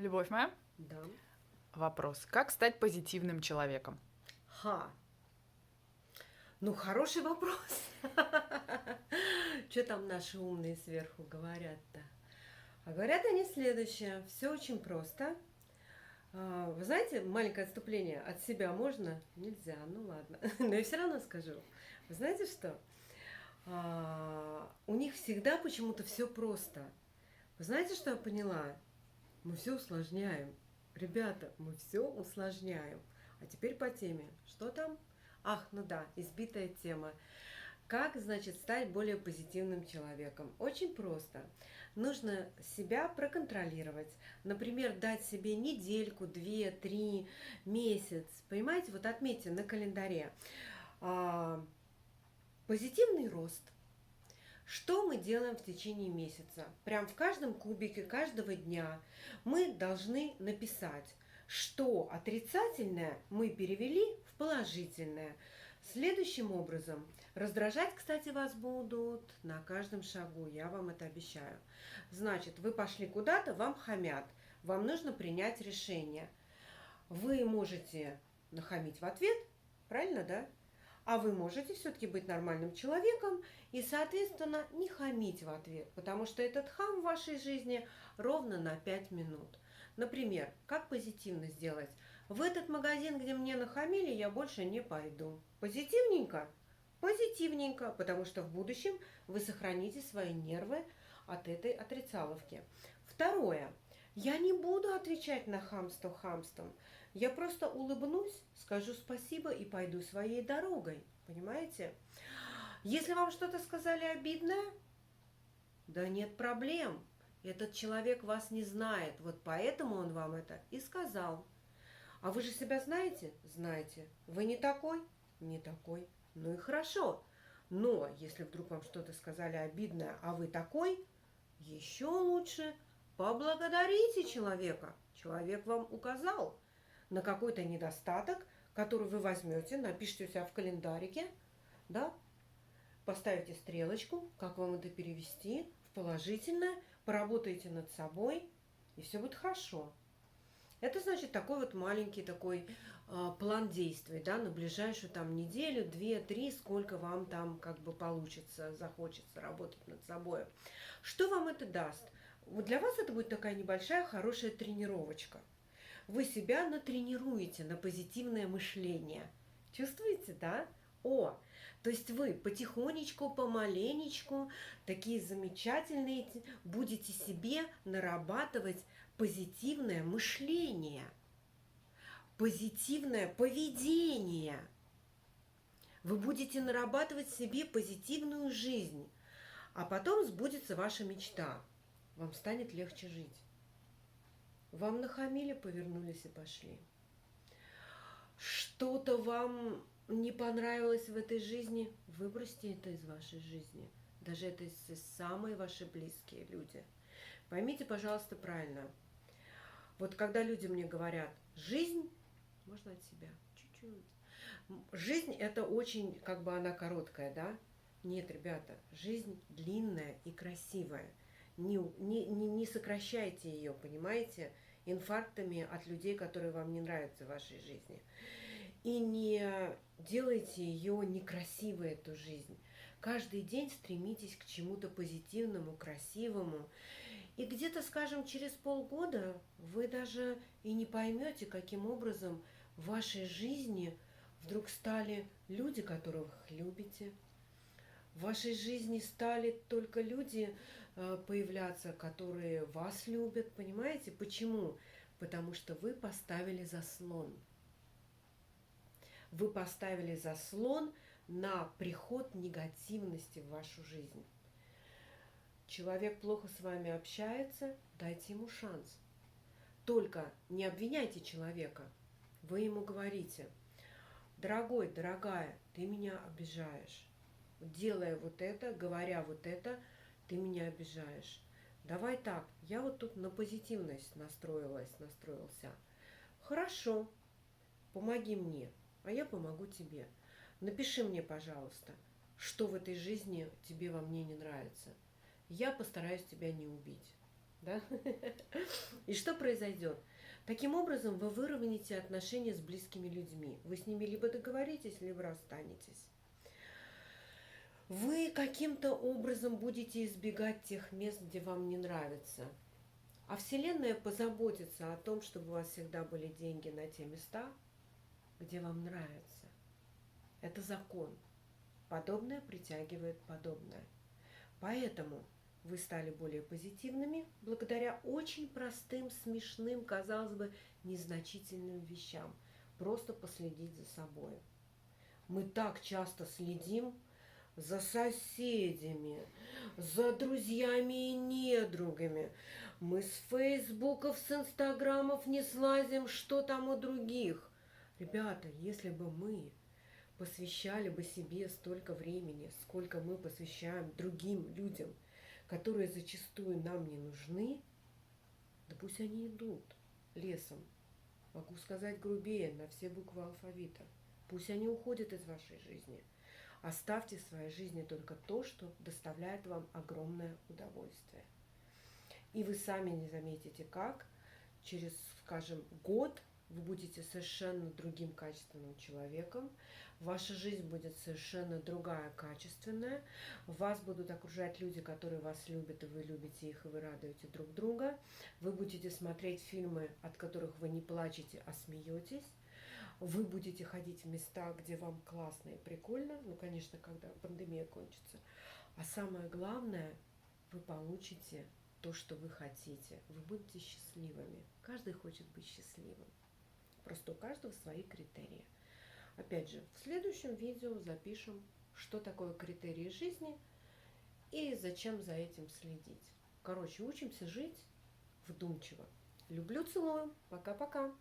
Любовь моя, Да. вопрос. Как стать позитивным человеком? Ха. Ну, хороший вопрос. Что там наши умные сверху говорят-то? А говорят они следующее. Все очень просто. Вы знаете, маленькое отступление от себя можно? Нельзя, ну ладно. Но я все равно скажу. Вы знаете что? У них всегда почему-то все просто. Вы знаете, что я поняла? Мы все усложняем. Ребята, мы все усложняем. А теперь по теме. Что там? Ах, ну да, избитая тема. Как, значит, стать более позитивным человеком? Очень просто. Нужно себя проконтролировать. Например, дать себе недельку, две, три, месяц. Понимаете, вот отметьте на календаре. А, Позитивный рост. Что мы делаем в течение месяца? Прям в каждом кубике каждого дня мы должны написать, что отрицательное мы перевели в положительное. Следующим образом, раздражать, кстати, вас будут на каждом шагу, я вам это обещаю. Значит, вы пошли куда-то, вам хамят, вам нужно принять решение. Вы можете нахамить в ответ, правильно, да? А вы можете все-таки быть нормальным человеком и, соответственно, не хамить в ответ, потому что этот хам в вашей жизни ровно на 5 минут. Например, как позитивно сделать? В этот магазин, где мне нахамили, я больше не пойду. Позитивненько? Позитивненько, потому что в будущем вы сохраните свои нервы от этой отрицаловки. Второе. Я не буду отвечать на хамство хамством. Я просто улыбнусь, скажу спасибо и пойду своей дорогой. Понимаете? Если вам что-то сказали обидное, да нет проблем. Этот человек вас не знает, вот поэтому он вам это и сказал. А вы же себя знаете? Знаете. Вы не такой? Не такой. Ну и хорошо. Но если вдруг вам что-то сказали обидное, а вы такой, еще лучше поблагодарите человека. Человек вам указал на какой-то недостаток, который вы возьмете, напишите у себя в календарике, да, поставите стрелочку, как вам это перевести в положительное, поработаете над собой, и все будет хорошо. Это значит такой вот маленький такой план действий, да, на ближайшую там неделю, две, три, сколько вам там как бы получится, захочется работать над собой. Что вам это даст? Вот для вас это будет такая небольшая хорошая тренировочка. Вы себя натренируете на позитивное мышление. Чувствуете, да? То есть вы потихонечку, помаленечку, такие замечательные, будете себе нарабатывать позитивное мышление, позитивное поведение. Вы будете нарабатывать себе позитивную жизнь, а потом сбудется ваша мечта. Вам станет легче жить. Вам нахамили, повернулись и пошли. Что-то вам не понравилось в этой жизни, выбросьте это из вашей жизни. Даже это самые ваши близкие люди. Поймите, пожалуйста, правильно. Вот когда люди мне говорят, жизнь, можно от себя, чуть-чуть. Жизнь это очень, как бы она короткая, да? Нет, ребята, жизнь длинная и красивая. Не сокращайте ее, понимаете, инфарктами от людей, которые вам не нравятся в вашей жизни. И не делайте ее некрасивой, эту жизнь. Каждый день стремитесь к чему-то позитивному, красивому. И где-то, скажем, через полгода вы даже и не поймете, каким образом в вашей жизни вдруг стали люди, которых любите. В вашей жизни стали только люди появляться, которые вас любят. Понимаете? Почему? Потому что вы поставили заслон. Вы поставили заслон на приход негативности в вашу жизнь. Человек плохо с вами общается, дайте ему шанс. Только не обвиняйте человека. Вы ему говорите, дорогой, дорогая, ты меня обижаешь. Делая вот это, говоря вот это, ты меня обижаешь. Давай так, я вот тут на позитивность настроился. Хорошо, помоги мне, а я помогу тебе. Напиши мне, пожалуйста, что в этой жизни тебе во мне не нравится. Я постараюсь тебя не убить. Да? И что произойдет? Таким образом, вы выровняете отношения с близкими людьми. Вы с ними либо договоритесь, либо расстанетесь. Вы каким-то образом будете избегать тех мест, где вам не нравится. А Вселенная позаботится о том, чтобы у вас всегда были деньги на те места, где вам нравится. Это закон. Подобное притягивает подобное. Поэтому вы стали более позитивными благодаря очень простым, смешным, казалось бы, незначительным вещам. Просто последить за собой. Мы так часто следим за соседями, за друзьями и недругами. Мы с фейсбуков, с инстаграмов не слазим, что там у других. Ребята, если бы мы посвящали бы себе столько времени, сколько мы посвящаем другим людям, которые зачастую нам не нужны, да пусть они идут лесом. Могу сказать грубее, на все буквы алфавита. Пусть они уходят из вашей жизни. Оставьте в своей жизни только то, что доставляет вам огромное удовольствие. И вы сами не заметите, как через, скажем, год вы будете совершенно другим качественным человеком, ваша жизнь будет совершенно другая, качественная, вас будут окружать люди, которые вас любят, и вы любите их, и вы радуете друг друга, вы будете смотреть фильмы, от которых вы не плачете, а смеетесь, вы будете ходить в места, где вам классно и прикольно, ну, конечно, когда пандемия кончится, а самое главное, вы получите то, что вы хотите. Вы будете счастливыми. Каждый хочет быть счастливым. Просто у каждого свои критерии. Опять же, в следующем видео запишем, что такое критерии жизни и зачем за этим следить. Короче, учимся жить вдумчиво. Люблю, целую. Пока-пока.